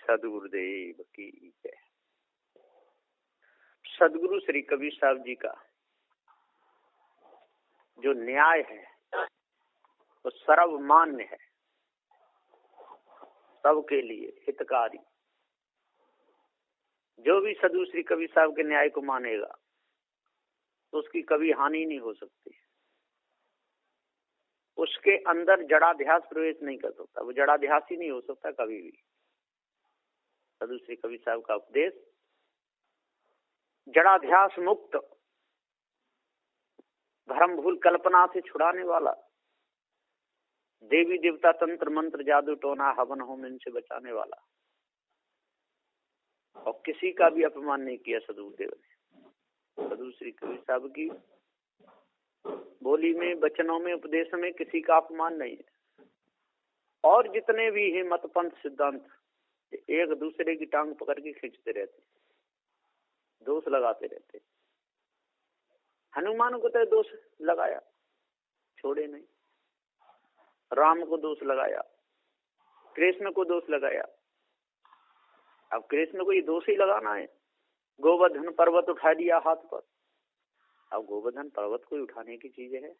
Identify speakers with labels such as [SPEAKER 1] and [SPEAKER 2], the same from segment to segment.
[SPEAKER 1] सदगुरुदेव की जय। सदगुरु श्री कबीर साहब जी का जो न्याय है वो सर्वमान्य है, सबके लिए हितकारी। जो भी सदगुरु श्री कबीर साहब के न्याय को मानेगा तो उसकी कभी हानि नहीं हो सकती। उसके अंदर जड़ाध्यास प्रवेश नहीं कर सकता, वो जड़ाध्यास ही नहीं हो सकता कभी भी। सदगुरु श्री कबीर साहब का उपदेश जड़ाध्यास मुक्त, भ्रम भूल कल्पना से छुड़ाने वाला, देवी देवता तंत्र मंत्र जादू टोना हवन होम इनसे बचाने वाला, और किसी का भी अपमान नहीं किया सदगुरुदेव ने। सदगुरु श्री कबीर साहब की बोली में, वचनों में, उपदेश में किसी का अपमान नहीं है। और जितने भी हैं मत पंथ सिद्धांत एक दूसरे की टांग पकड़ के खींचते रहते, दोष लगाते रहते। हनुमान को तो दोष लगाया, छोड़े नहीं। राम को दोष लगाया, कृष्ण को दोष लगाया। अब कृष्ण को ये दोष ही लगाना है। गोवर्धन पर्वत उठा दिया हाथ पर। अब गोवर्धन पर्वत को उठाने की चीज है।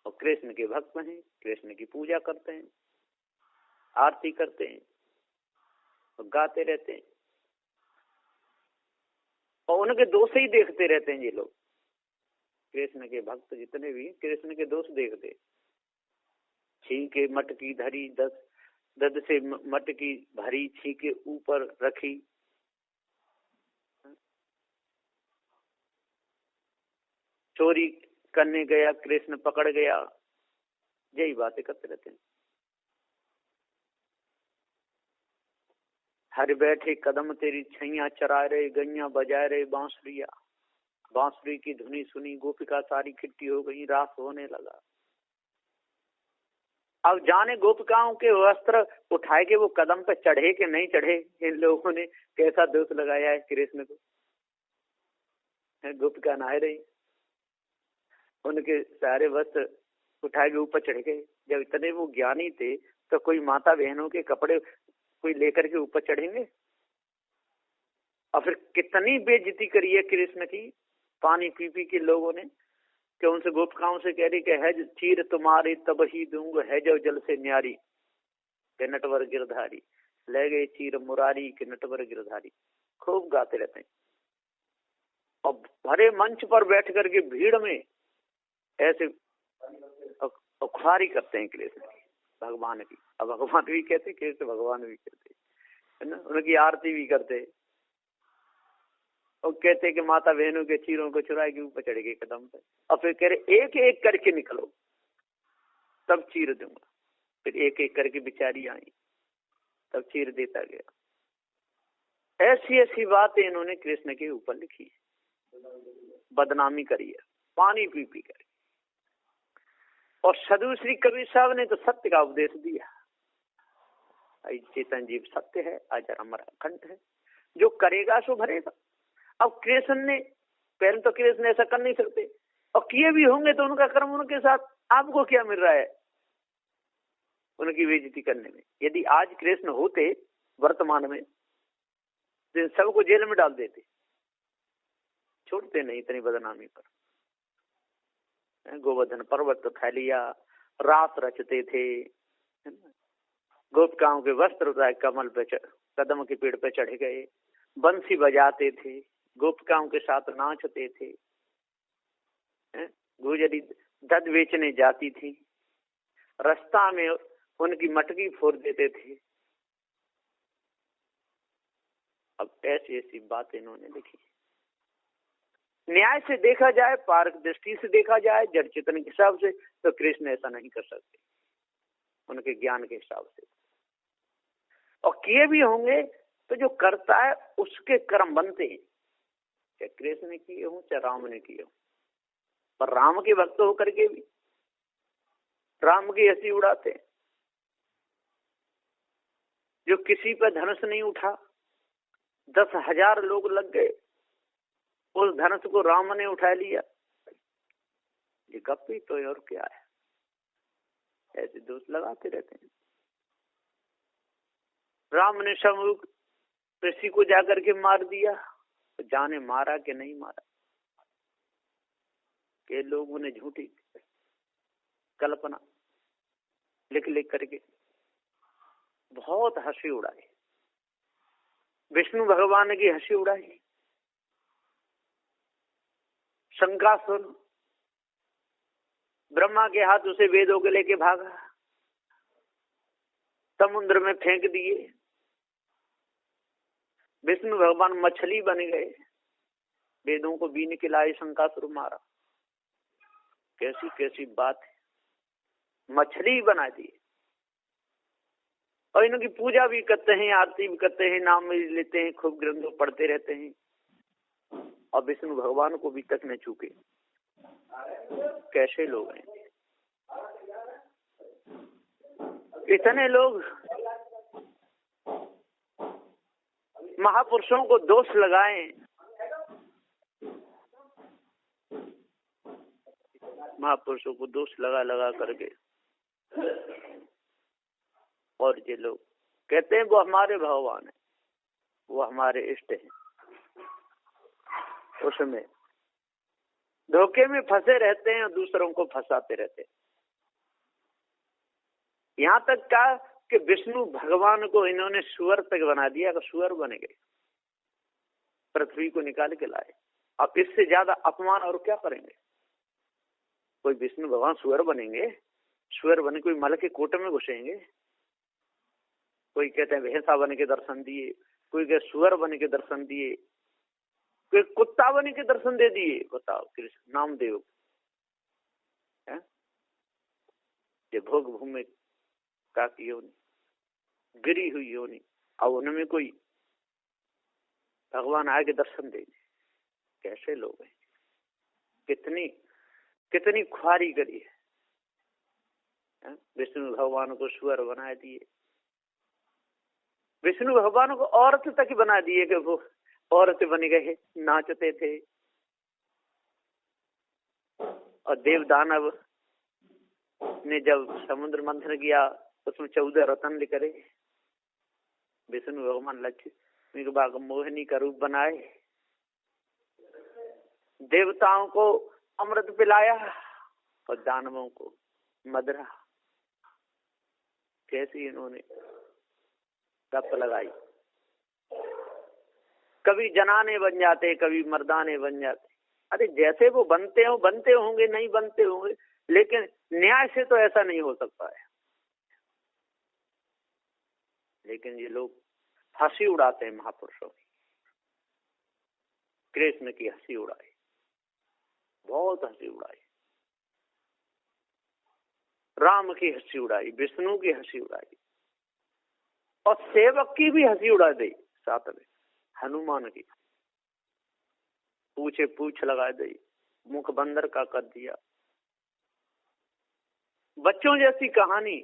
[SPEAKER 1] और कृष्ण के भक्त हैं, कृष्ण की पूजा करते हैं, आरती करते हैं और गाते रहते हैं, और उनके दोष ही देखते रहते हैं ये लोग। कृष्ण के भक्त जितने भी कृष्ण के दोष देखते, छींके मटकी धरी, दद से मटकी भरी, छींके ऊपर रखी, चोरी करने गया कृष्ण पकड़ गया, यही बातें करते रहते हैं। हर बैठे कदम तेरी छैया चरा रहे, गैया बजा रहे बांसुरिया, बांसुरी की धुनी सुनी, गोपिका सारी इकट्ठी हो गई, रास होने लगा। अब जाने गोपिकाओं के वस्त्र उठाए के वो कदम पे चढ़े कि नहीं चढ़े, इन लोगों ने कैसा दोष लगाया है कृष्ण को। गोपिका नहा रही, उनके सारे वस्त्र उठाए के ऊपर चढ़ गए। जब इतने वो ज्ञानी थे तो कोई माता बहनों के कपड़े कोई लेकर के ऊपर चढ़ेंगे? और फिर कितनी बेइज्जती करी है कृष्ण की पानी पी पी के लोगों ने, कि उनसे गोपिकाओं से कह रही कि है चीर तुम्हारी तब ही दूंग, है जो जल से न्यारी के नटवर गिरधारी, ले गए चीर मुरारी के नटवर गिरधारी। खूब गाते रहते हैं और भरे मंच पर बैठ करके भीड़ में ऐसे खुआरी करते हैं कृष्ण की, भगवान की। अब भगवान भी कहते, कृष्ण भगवान भी कहते है ना, उनकी आरती भी करते और कहते कि माता बहनों के चीरों को चुराए के ऊपर चढ़ गए कदम पे, और फिर कह रहे एक एक करके निकलो तब चीर दूंगा। फिर एक एक करके बिचारी आई, तब चीर देता गया। ऐसी ऐसी बातें इन्होंने कृष्ण के ऊपर लिखी, बदनामी करी है पानी पी पी कर। और सदगुरु श्री कबीर साहब ने तो सत्य का उपदेश दिया। चेतन जीव सत्य है, अजर अमर अखंड है, जो करेगा सो भरेगा। अब कृष्ण ने, पहले तो कृष्ण ऐसा कर नहीं सकते, और किए भी होंगे तो उनका कर्म उनके साथ, आपको क्या मिल रहा है उनकी बेइज्जती करने में? यदि आज कृष्ण होते वर्तमान में तो सबको जेल में डाल देते, छोड़ते नहीं इतनी बदनामी पर। गोवर्धन पर्वत उठा लिया, रास रचते थे, गोपिकाओं के वस्त्र उतारे कमल पे कदम के पेड़ पे चढ़ गए, बंसी बजाते थे, गोपिकाओं के साथ नाचते थे, गुजरी दद बेचने जाती थी, रास्ता में उनकी मटकी फोड़ देते थे। अब ऐसी ऐसी बात इन्होंने लिखी। न्याय से देखा जाए, पारक दृष्टि से देखा जाए, जड़ चेतन के हिसाब से, तो कृष्ण ऐसा नहीं कर सकते उनके ज्ञान के हिसाब से। और किए भी होंगे तो जो करता है उसके कर्म बनते हैं, चाहे कृष्ण ने किए हों चाहे राम ने किए हों। पर राम के भक्त होकर के भी राम की हंसी उड़ाते हैं। जो किसी पर धनुष नहीं उठा, 10,000 लोग लग गए, उस धनुष को राम ने उठा लिया, ये गप्पी तो और क्या है? ऐसे दोष लगाते रहते हैं। राम ने शंभु ऋषि को जाकर के मार दिया, तो जाने मारा कि नहीं मारा, के लोगों ने झूठी कल्पना लिख लिख करके बहुत हंसी उड़ाई, विष्णु भगवान की हंसी उड़ाई। शंकासुर ब्रह्मा के हाथ उसे वेदों के लेके भागा, समुद्र में फेंक दिए। विष्णु भगवान मछली बन गए, वेदों को बीन के लाए, शंकासुर मारा। कैसी कैसी बात है, मछली बना दी। और इनकी पूजा भी करते हैं, आरती भी करते हैं, नाम भी लेते हैं, खूब ग्रंथों पढ़ते रहते हैं, और विष्णु भगवान को भी तक न चूके। कैसे लोग हैं इतने लोग। महापुरुषों को दोष लगाएं, महापुरुषों को दोष लगा लगा करके, और ये लोग कहते हैं वो हमारे भगवान है, वो हमारे इष्ट हैं। उसमें धोखे में फंसे रहते हैं और दूसरों को फंसाते रहते हैं। यहाँ तक का कि विष्णु भगवान को इन्होंने सुअर तक बना दिया, कि सुअर बन गए, पृथ्वी को निकाल के लाए। अब इससे ज्यादा अपमान और क्या करेंगे। कोई विष्णु भगवान सुअर बनेंगे, सुअर बने कोई मल के कोट में घुसेंगे। कोई कहते हैं भैंसा बन के दर्शन दिए, कोई कहते सुअर बन के दर्शन दिए, कोई कुत्ता बन के दर्शन दे दिए। बताओ, कृष्ण नामदेव है ये भोग भूमि का की योनि, गिरी हुई योनि, और उनमें कोई भगवान आए के दर्शन दे। कैसे लोग हैं, कितनी कितनी ख्वारी करी है। विष्णु भगवान को सुअर बना दिए, विष्णु भगवान को औरत तक बना दिए कि वो औरत बन गए, नाचते थे। और देव दानव ने जब समुद्र मंथन किया, उसमें 14 रत्न निकले। विष्णु भगवान लक्ष्मी के बाग मोहिनी का रूप बनाए, देवताओं को अमृत पिलाया और दानवों को मदरा। कैसी इन्होंने गप लगाई। कभी जनाने बन जाते, कभी मर्दाने बन जाते। अरे जैसे वो बनते होंगे, नहीं बनते होंगे, लेकिन न्याय से तो ऐसा नहीं हो सकता है। लेकिन ये लोग हंसी उड़ाते हैं महापुरुषों की। कृष्ण की हंसी उड़ाई, बहुत हंसी उड़ाई। राम की हंसी उड़ाई, विष्णु की हंसी उड़ाई, और सेवक की भी हंसी उड़ा दी। साथ में हनुमान की पूछे पूछ लगा दी, मुख बंदर का कर दिया। बच्चों जैसी कहानी।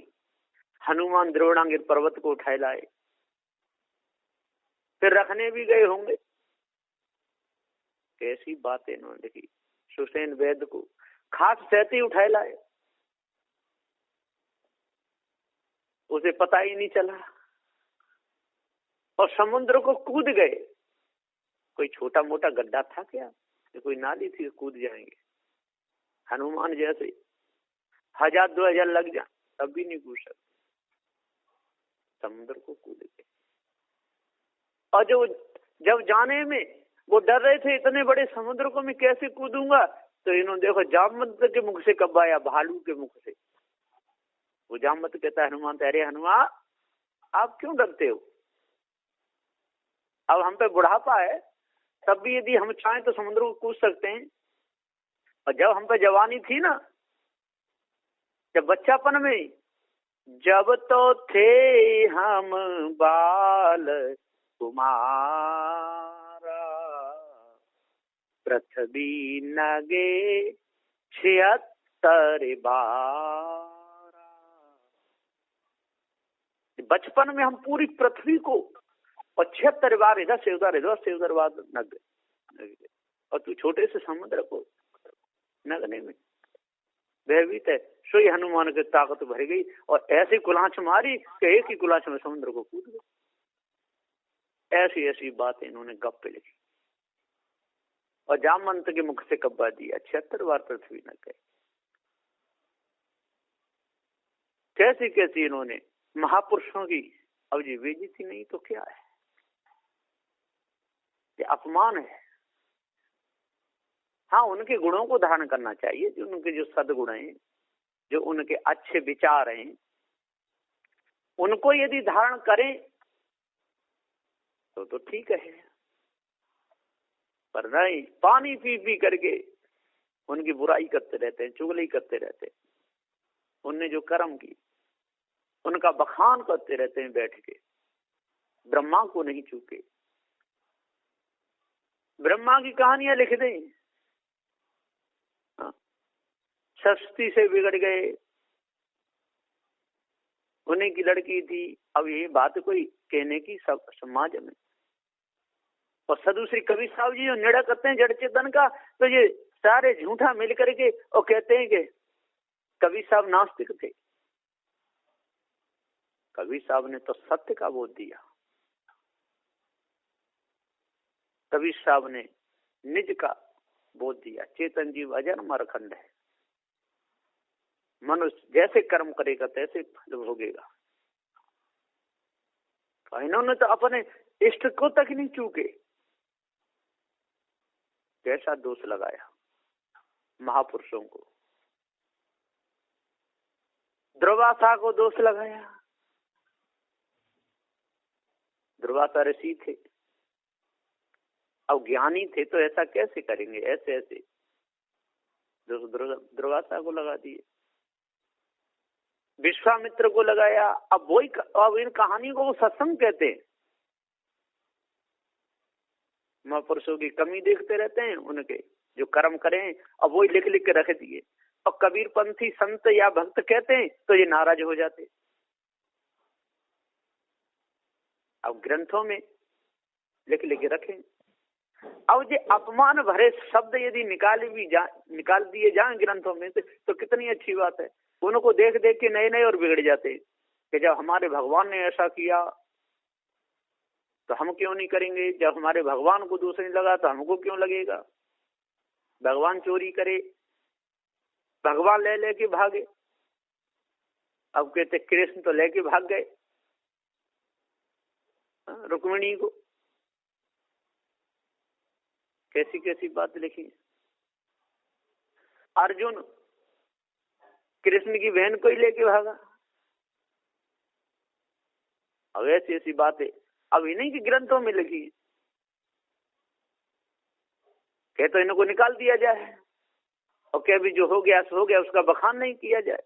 [SPEAKER 1] हनुमान द्रोणागिर पर्वत को उठाए लाए, फिर रखने भी गए होंगे। कैसी बातें इन्होंने लिखी। सुसेन वैद्य को खास सहती उठाए लाए, उसे पता ही नहीं चला, और समुद्र को कूद गए। कोई छोटा मोटा गड्ढा था क्या, कोई नाली थी, कूद जाएंगे। हनुमान जैसे 1000-2000 लग जाए तब भी नहीं कूद सकते, समुद्र को कूद गए। और जब जाने में वो डर रहे थे, इतने बड़े समुद्र को मैं कैसे कूदूंगा, तो इन्होंने देखो जामवंत के मुख से कब आया, भालू के मुख से। वो जामवंत कहता है हनुमान, अरे हनुमान आप क्यों डरते हो, अब हम पे बुढ़ापा है, तब भी यदि हम चाहें तो समुद्र को कूद सकते हैं। और जब हम पे जवानी थी ना, जब बच्चापन में, जब तो थे हम बाल कुमारा, पृथ्वी नगे 76 बारा। बचपन में हम पूरी पृथ्वी को, और 76 बार इधर से उधर बार नग। और तू छोटे से समुद्र को नगने में भयभीत है। सो ही हनुमान की ताकत भर गई, और ऐसी कुलाच मारी कि एक ही कुलाच में समुद्र को कूद गए। ऐसी ऐसी बात इन्होंने गप पे लिखी और जामवंत के मुख से कब्बा दिया 76 बार पृथ्वी न गए। कैसी कैसी इन्होंने महापुरुषों की, अब जी बेइज्जती नहीं तो क्या है, ये अपमान है। हाँ, उनके गुणों को धारण करना चाहिए, जो उनके जो सद्गुण हैं, जो उनके अच्छे विचार हैं, उनको यदि धारण करें तो ठीक है, पर नहीं, पानी पी पी करके उनकी बुराई करते रहते हैं, चुगली करते रहते हैं, उनने जो कर्म की उनका बखान करते रहते हैं बैठ के। ब्रह्मा को नहीं चूके, ब्रह्मा की कहानियां लिख दें। सस्ती से बिगड़ गए, उन्हीं की लड़की थी। अब ये बात कोई कहने की सब समाज में, और सदूसरी कवि साहब जी जो निड़ा करते हैं जड़ चेतन का, तो ये सारे झूठा मिल करके और कहते हैं कि कवि साहब नास्तिक थे। कवि साहब ने तो सत्य का बोध दिया, कबीर साहब ने निज का बोध दिया। चेतन जीव अजन्म अखंड है, मनुष्य जैसे कर्म करेगा तैसे फल भोगेगा। इन्होंने तो अपने इष्ट को तक नहीं चूके, कैसा दोष लगाया महापुरुषों को। दुर्वासा को दोष लगाया, दुर्वासा ऋषि थे, अब ज्ञानी थे तो ऐसा कैसे करेंगे, ऐसे ऐसे दुर्वासा को लगा दिए, विश्वामित्र को लगाया। अब वही, अब इन कहानी को वो सत्संग कहते हैं। महापुरुषों की कमी देखते रहते हैं, उनके जो कर्म करें अब वही लिख लिख के रख दिए, और कबीरपंथी संत या भक्त कहते हैं तो ये नाराज हो जाते। अब ग्रंथों में लिख लिख के रखें। अब ये अपमान भरे शब्द यदि निकाल दिए जाएं ग्रंथों में तो कितनी अच्छी बात है। उनको देख देख के नए नए और बिगड़ जाते कि जब हमारे भगवान ने ऐसा किया तो हम क्यों नहीं करेंगे, जब हमारे भगवान को दोष नहीं लगा तो हमको क्यों लगेगा। भगवान चोरी करे, भगवान ले लेके भागे, अब कहते कृष्ण तो लेके भाग गए रुक्मिणी को। कैसी कैसी बात लिखी। अर्जुन कृष्ण की बहन को ही लेके भागा। अब ऐसी ऐसी बातें अब इन्हीं के ग्रंथों में लिखी, कह तो इनको निकाल दिया जाए, और क्या भी जो हो गया सो हो गया, उसका बखान नहीं किया जाए।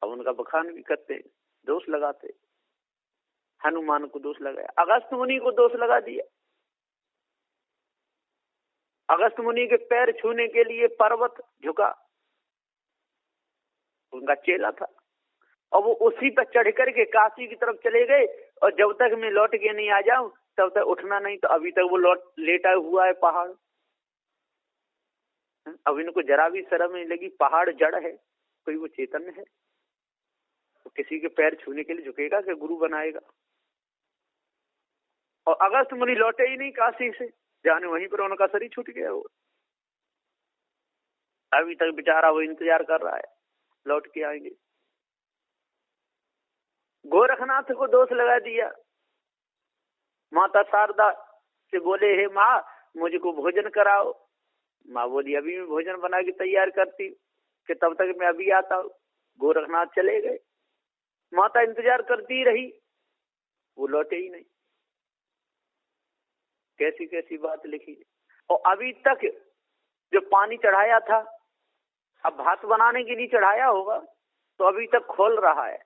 [SPEAKER 1] अब उनका बखान भी करते, दोष लगाते। हनुमान को दोष लगाया, अगस्त मुनि को दोष लगा दिया। अगस्त मुनि के पैर छूने के लिए पर्वत झुका, उनका चेला था, और वो उसी पर चढ़ करके काशी की तरफ चले गए, और जब तक मैं लौट के नहीं आ जाऊं तब तक उठना नहीं। तो अभी तक वो लेटा हुआ है पहाड़। अब इनको जरा भी शर्म नहीं लगी, पहाड़ जड़ है, कोई वो चेतन है, तो किसी के पैर छूने के लिए झुकेगा कि गुरु बनाएगा। और अगस्त मुनि लौटे ही नहीं काशी से, जाने वहीं पर उनका शरीर छूट गया। वो अभी तक बेचारा वो इंतजार कर रहा है, लौट के आएंगे। गोरखनाथ को दोष लगा दिया। माता शारदा से बोले, हे माँ मुझको भोजन कराओ। माँ बोली, अभी मैं भोजन बना के तैयार करती कि तब तक मैं अभी आता हूँ। गोरखनाथ चले गए, माता इंतजार करती रही, वो लौटे ही नहीं। कैसी कैसी बात लिखी। और अभी तक जो पानी चढ़ाया था, अब भात बनाने के लिए चढ़ाया होगा, तो अभी तक खोल रहा है।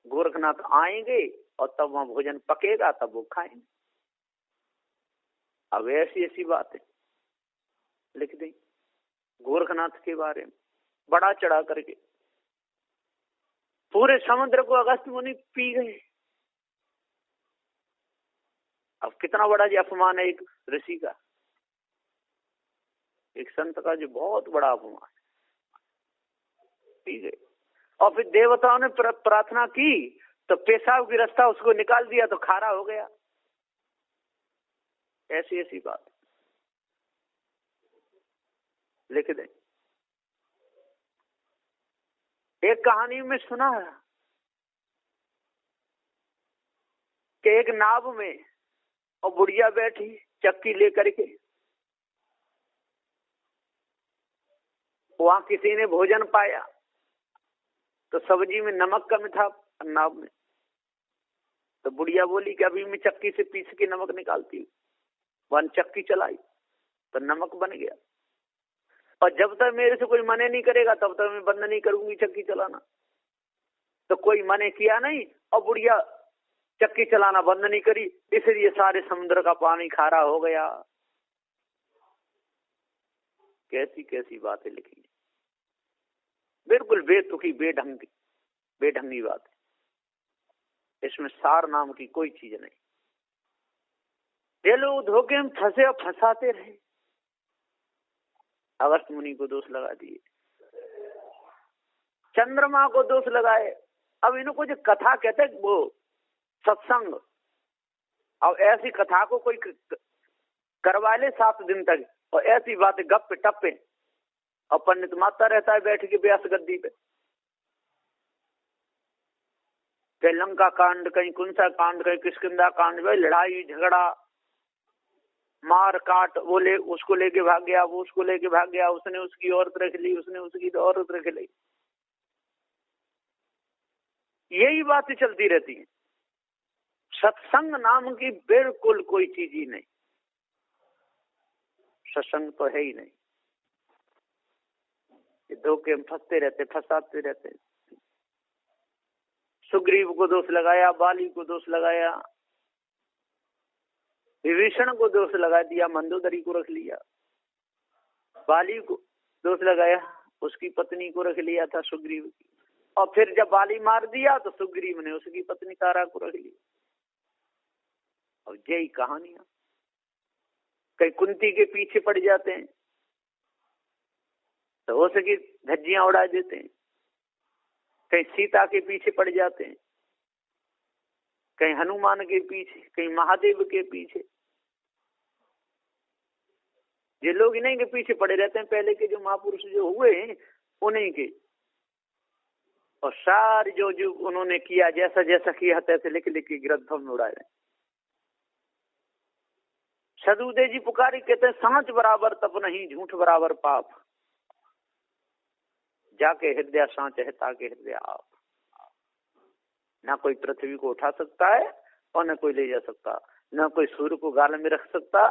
[SPEAKER 1] गोरखनाथ आएंगे और तब वहां भोजन पकेगा, तब वो खाएंगे। अब ऐसी ऐसी बातें लिख दी गोरखनाथ के बारे में, बड़ा चढ़ा करके। पूरे समुद्र को अगस्त मुनि पी गए। अब कितना बड़ा ये अपमान है एक ऋषि का, एक संत का, जो बहुत बड़ा अपमान पी गए। और फिर देवताओं ने प्रार्थना की तो पेशाब की रास्ता उसको निकाल दिया तो खारा हो गया। ऐसी ऐसी बात लिख दें। एक कहानी में सुना है कि एक नाव में और बुढ़िया बैठी चक्की लेकर के, वहां किसी ने भोजन पाया तो सब्जी में नमक कम था नाव में, तो बुढ़िया बोली कि अभी मैं चक्की से पीस के नमक निकालती हूँ। वन चक्की चलाई तो नमक बन गया, और जब तक मेरे से कोई मने नहीं करेगा तब तक मैं बंद नहीं करूंगी चक्की चलाना। तो कोई मने किया नहीं और बुढ़िया चक्की चलाना बंद नहीं करी, इसलिए सारे समुद्र का पानी खारा हो गया। कैसी कैसी बातें लिखी, बिल्कुल बेतुकी बेढंगी बात है। इसमें सार नाम की कोई चीज नहीं। ये लोग धोखे में फंसे और फंसाते रहे। अगस्त मुनि को दोष लगा दिए, चंद्रमा को दोष लगाए। अब इनको जो कथा कहते वो सत्संग, अब ऐसी कथा को कोई करवा ले 7 दिन तक, और ऐसी बातें गप्पे टप्पे, और पंडित माता रहता है बैठ के व्यास गद्दी पे। कहीं लंका कांड, कहीं कुंसा कांड, कहीं किष्किंधा कांड, भाई लड़ाई झगड़ा मार काट, वो ले उसको लेके भाग गया, वो उसको लेके भाग गया, उसने उसकी औरत रख ली, उसने उसकी औरत रख ली। यही बातें चलती रहती हैं। सत्संग नाम की बिल्कुल कोई चीज ही नहीं। सत्संग तो है ही नहीं। ये धोखे में फंसते रहते, फंसाते रहते। सुग्रीव को दोष लगाया, बाली को दोष लगाया, विभीषण को दोष लगा दिया, मंदोदरी को रख लिया। बाली को दोष लगाया, उसकी पत्नी को रख लिया था सुग्रीव की, और फिर जब बाली मार दिया तो सुग्रीव ने उसकी पत्नी तारा को रख लिया। और यही कहानियां, कहीं कुंती के पीछे पड़ जाते हैं तो उसकी धज्जियां उड़ा देते हैं, कहीं सीता के पीछे पड़ जाते हैं, कहीं हनुमान के पीछे, कहीं महादेव के पीछे। ये लोग इन्हीं के पीछे पड़े रहते हैं, पहले के जो महापुरुष जो हुए उन्हीं के। और सारी जो जो उन्होंने किया, जैसा जैसा किया तैसे लिख लिख के ग्रंथों में उड़ाए। सदुदय जी पुकारी कहते हैं, सांच बराबर तप नहीं, झूठ बराबर पाप, जाके हृदय सांच है ताके हृदय आप। ना कोई पृथ्वी को उठा सकता है और न कोई ले जा सकता, न कोई सूर्य को गाल में रख सकता,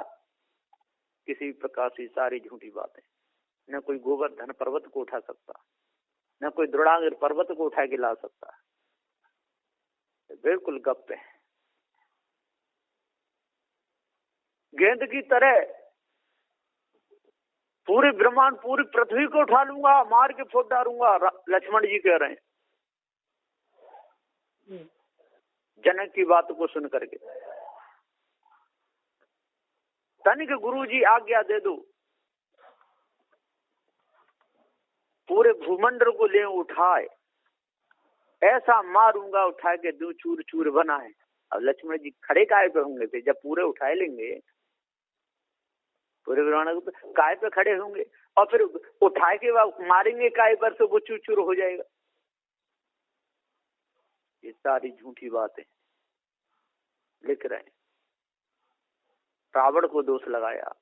[SPEAKER 1] किसी प्रकार से सारी झूठी बातें। न कोई गोवर्धन पर्वत को उठा सकता, न कोई द्रोणागिर पर्वत को उठा के ला सकता। बिल्कुल गप है। गेंद की तरह पूरे ब्रह्मांड, पूरी पृथ्वी को उठा लूंगा, मार के फोड़ डालूंगा, लक्ष्मण जी कह रहे हैं जनक की बात को सुन करके। तनिक गुरु जी आज्ञा दे दो, पूरे भूमंडल को ले उठाए, ऐसा मारूंगा उठा के दो चूर चूर बनाए। अब लक्ष्मण जी खड़े काय पे होंगे थे, जब पूरे उठाए लेंगे पूरे ब्रह्मांड काय पे खड़े होंगे, और फिर उठाए के बाद मारेंगे काय पर तो वो चूर चूर हो जाएगा। ये सारी झूठी बातें लिख रहे हैं। रावण को दोष लगाया,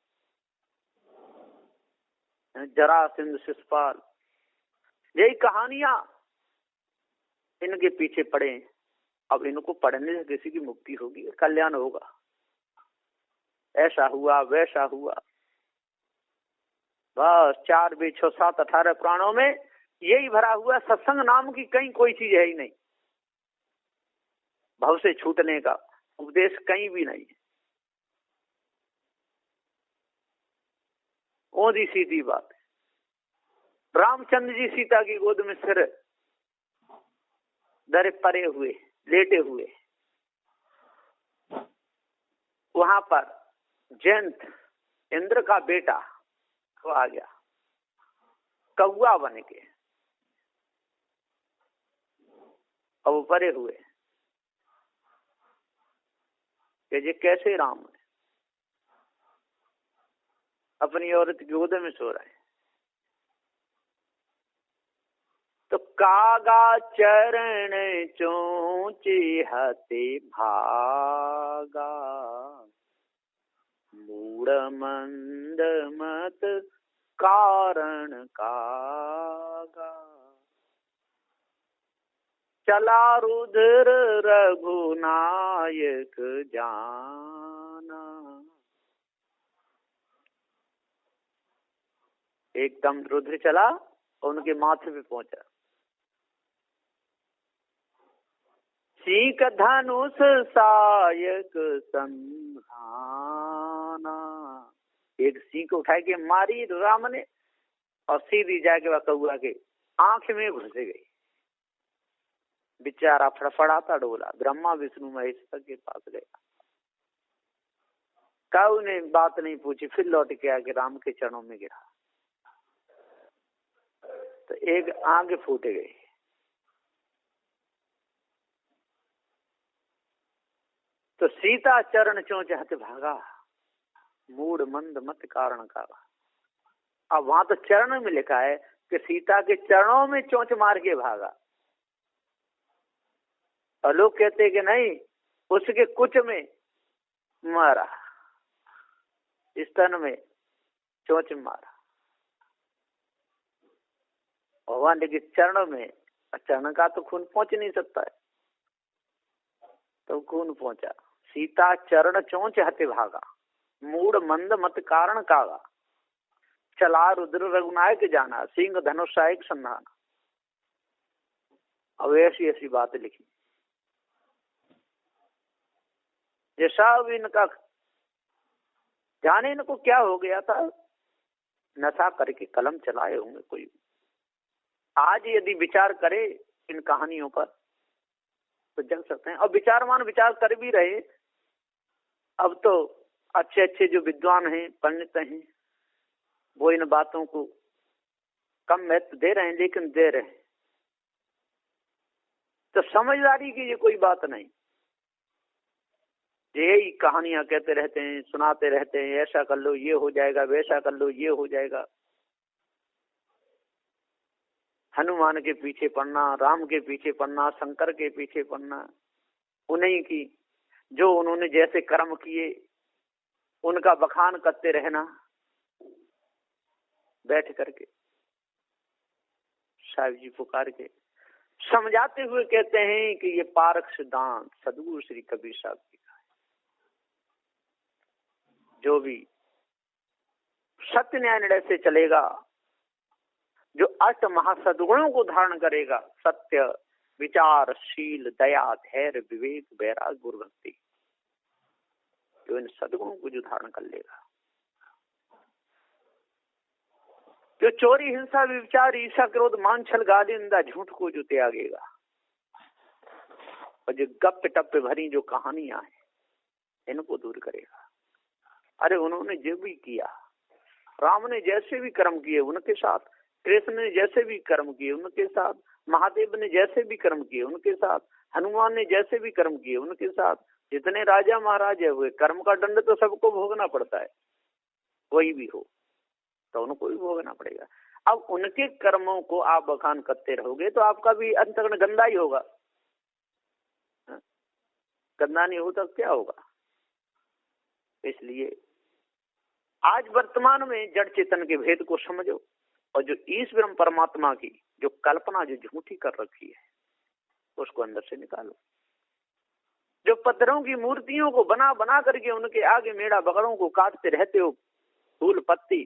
[SPEAKER 1] जरासंध शिशुपाल, यही कहानियां इनके पीछे पड़े। अब इनको पढ़ने से किसी की मुक्ति होगी, कल्याण होगा। ऐसा हुआ वैसा हुआ, बस 4 वेद 6 7 18 पुराणों में यही भरा हुआ। सत्संग नाम की कहीं कोई चीज है ही नहीं। भव से छूटने का उपदेश कहीं भी नहीं है। ओधी सीधी बात है। रामचंद्र जी सीता की गोद में सिर धरे परे हुए, लेटे हुए, वहां पर जयंत इंद्र का बेटा वो आ गया कौआ बन के, और वो परे हुए। कि ये कैसे राम है, अपनी औरत की गोद में सो रहा है। तो कागा चरण चोंचे हते भागा, मूढ़ मंद मत कारण कागा, चला रुद्र रघुनायक जाना। एकदम रुद्र चला और उनके माथे पे पहुंचा। सीक धनुष सायक संधाना, एक सीख उठा के मारी राम ने और सीधी जाके वह कौआ के आंख में घुस गई। बेचारा फड़फड़ाता डोला, ब्रह्मा विष्णु महेश के पास गया। काऊ ने बात नहीं पूछी, फिर लौट के आके राम के चरणों में गिरा तो एक आंख फूट गई। तो सीता चरण चोंच हत भागा, मूड मंद मत कारण कागा। अब वहां तो चरण में लिखा है कि सीता के चरणों में चोंच मार के भागा, और लोग कहते कि नहीं, उसके कुछ में मारा, स्तन में चोंच मारा। भगवान के चरणों में, चरण का तो खून पहुंच नहीं सकता है, तो खून पहुंचा। सीता चरण चोंच हते भागा, मूड मंद मत कारण कागा, चला रुद्र रघुनायक जाना, सिंह धनुषायक संधाना। अब ऐसी ऐसी बात लिखी जैसा इनका जाने इनको क्या हो गया था, नशा करके कलम चलाए होंगे कोई। आज यदि विचार करे इन कहानियों पर तो जग सकते हैं। और विचारवान विचार कर भी रहे। अब तो अच्छे अच्छे जो विद्वान हैं, पंडित हैं, वो इन बातों को कम महत्व दे रहे हैं, लेकिन दे रहे हैं। तो समझदारी की ये कोई बात नहीं, यही कहानियां कहते रहते हैं, सुनाते रहते हैं, ऐसा कर लो ये हो जाएगा, वैसा कर लो ये हो जाएगा। हनुमान के पीछे पड़ना, राम के पीछे पड़ना, शंकर के पीछे पड़ना, उन्हीं की जो उन्होंने जैसे कर्म किए उनका बखान करते रहना बैठ करके। साहिब जी पुकार के समझाते हुए कहते हैं कि ये पारक सिद्धांत सदगुरु श्री कबीर साहब जी का है। जो भी सत्य न्याय निर्णय से चलेगा, जो अष्ट महासद्गुणों को धारण करेगा, सत्य, विचार, शील, दया, धैर्य, विवेक, वैराग्य, गुरु भक्ति, जो इन सद्गुणों को जो धारण कर लेगा, जो चोरी, हिंसा, विचार, ईर्ष्या, क्रोध, मान, छल, गाली, निंदा, झूठ को जो त्यागेगा, और जो गप टप भरी जो कहानियां हैं इनको दूर करेगा। अरे उन्होंने जो भी किया, राम ने जैसे भी कर्म किए उनके साथ, कृष्ण ने जैसे भी कर्म किए उनके साथ, महादेव ने जैसे भी कर्म किए उनके साथ, हनुमान ने जैसे भी कर्म किए उनके साथ, जितने राजा महाराजा हुए, कर्म का दंड तो सबको भोगना पड़ता है, कोई भी हो तो उनको भी भोगना पड़ेगा। अब उनके कर्मों को आप बखान करते रहोगे तो आपका भी अंतर्गण गंदा ही होगा। गंदा नहीं हो तो क्या होगा। इसलिए आज वर्तमान में जड़ चेतन के भेद को समझो, और जो ईश्वर परमात्मा की जो कल्पना जो झूठी कर रखी है उसको अंदर से निकालो। जो पत्थरों की मूर्तियों को बना बना करके उनके आगे मेढ़ा बकरों को काटते रहते हो, फूल पत्ती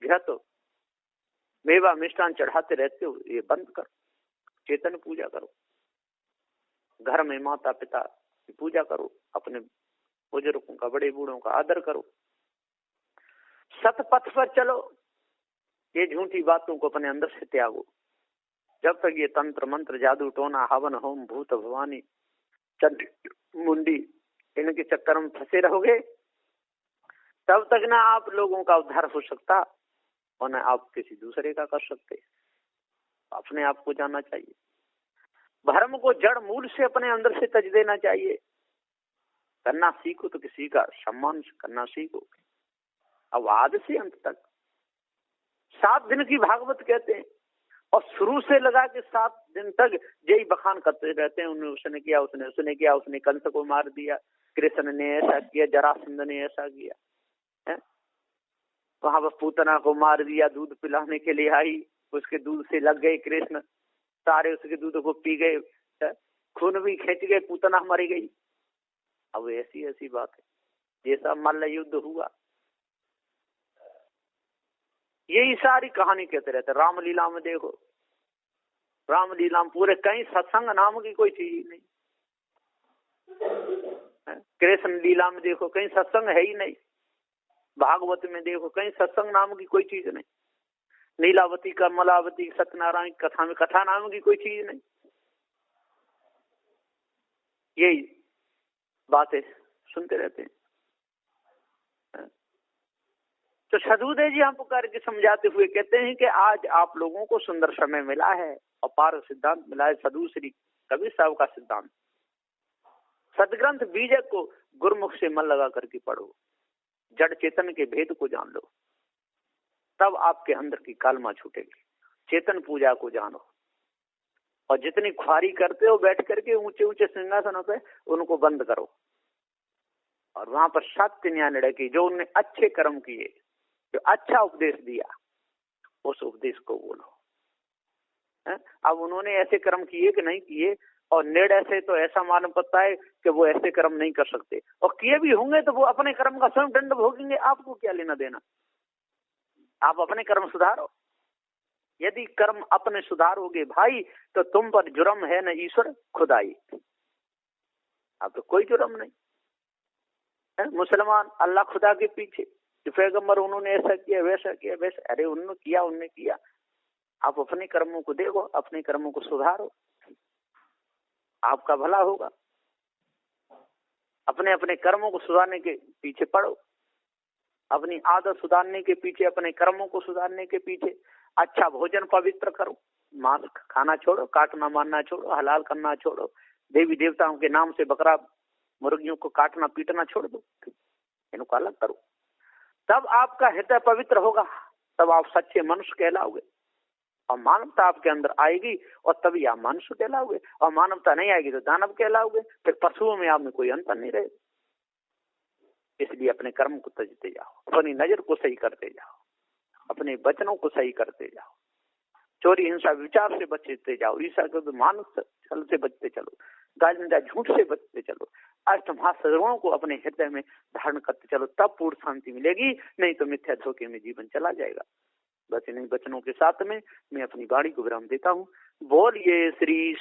[SPEAKER 1] घृत मेवा मिष्ठान चढ़ाते रहते हो, ये बंद करो, चेतन पूजा करो। घर में माता पिता की पूजा करो, अपने बुजुर्गों का, बड़े बूढ़ों का आदर करो, सतपथ पर चलो, ये झूठी बातों को अपने अंदर से त्यागो। जब तक ये तंत्र मंत्र जादू टोना हवन होम भूत भवानी चंडी मुंडी इनके चक्कर में फंसे रहोगे, तब तक ना आप लोगों का उद्धार हो सकता और ना आप किसी दूसरे का कर सकते। अपने आप को जानना चाहिए, धर्म को जड़ मूल से अपने अंदर से तज देना चाहिए, करना सीखो तो किसी का सम्मान करना सीखो। अब आदि से अंत तक 7 दिन की भागवत कहते हैं, और शुरू से लगा के 7 दिन तक यही बखान करते रहते हैं, उसने किया, उसने किया, उसने कंस को मार दिया, कृष्ण ने ऐसा किया, जरासंध ने ऐसा किया है, वहां पर पूतना को मार दिया, दूध पिलाने के लिए आई, उसके दूध से लग गए कृष्ण, सारे उसके दूध को पी गए, खून भी खींच गए, पूतना मर गई। अब ऐसी ऐसी बात है, जैसा मल्ल युद्ध हुआ, यही सारी कहानी कहते रहते। रामलीला में देखो, रामलीला में पूरे कहीं सत्संग नाम की कोई चीज नहीं, कृष्ण लीला में देखो कहीं सत्संग है ही नहीं, भागवत में देखो कहीं सत्संग नाम की कोई चीज नहीं, नीलावती कमलावती सत्यनारायण कथा में कथा नाम की कोई चीज नहीं। यही बातें सुनते रहते हैं। तो सदुदेव जी हम पुकार के समझाते हुए कहते हैं कि आज आप लोगों को सुंदर समय मिला है, अपार सिद्धांत मिला है, सदु श्री कबीर साहब का सिद्धांत। सदग्रंथ बीजक को गुरुमुख से मन लगा करके पढ़ो, जड़ चेतन के भेद को जान लो, तब आपके अंदर की कालमा छूटेगी। चेतन पूजा को जानो, और जितनी ख्वारी करते हो बैठ करके ऊंचे ऊंचे सिंहासनों पे, उनको बंद करो, और वहां पर सत्य न्याय निर्णय की, जो उनने अच्छे कर्म किए, जो अच्छा उपदेश दिया, उस उपदेश को बोलो। अब उन्होंने ऐसे कर्म किए कि नहीं किए, और निर्णय से तो ऐसा मालूम पड़ता है कि वो ऐसे कर्म नहीं कर सकते, और किए भी होंगे तो वो अपने कर्म का स्वयं दंड भोगेंगे, आपको क्या लेना देना। आप अपने कर्म सुधारो, यदि कर्म अपने सुधारोगे भाई तो तुम पर जुर्म है न ईश्वर खुदाई। अब तो कोई जुर्म नहीं है। मुसलमान अल्लाह खुदा के पीछे, पैगंबर उन्होंने ऐसा किया वैसा किया वैसा, अरे उन्होंने किया। आप अपने कर्मों को देखो, अपने कर्मों को सुधारो, आपका भला होगा। अपने अपने कर्मों को सुधारने के पीछे पड़ो, अपनी आदत सुधारने के पीछे, अपने कर्मों को सुधारने के पीछे। अच्छा भोजन पवित्र करो, मांस खाना छोड़ो, काटना मारना छोड़ो, हलाल करना छोड़ो, देवी देवताओं के नाम से बकरा मुर्गियों को काटना पीटना छोड़ दो, इनको अलग करो, तब आपका हृदय पवित्र होगा, तब आप सच्चे मनुष्य कहलाओगे, और मानवता आपके अंदर आएगी, और तभी आप मनुष्य कहलाओगे। और मानवता नहीं आएगी तो दानव कहलाओगे, फिर पशुओं में आप में कोई अंतर नहीं रहेगा। इसलिए अपने कर्म को तजते जाओ, अपनी नजर को सही करते जाओ, अपने वचनों को सही करते जाओ, चोरी हिंसा विचार से बचते जाओ, ईर्ष्या क्रोध मान छल से बचते चलो, गाली निंदा झूठ से बचते चलो, अष्टमहासर्वों को अपने हृदय में धारण करते चलो, तब पूर्ण शांति मिलेगी। नहीं तो मिथ्या धोखे में जीवन चला जाएगा। बस इन वचनों के साथ में मैं अपनी वाणी को विराम देता हूँ। बोलिए श्री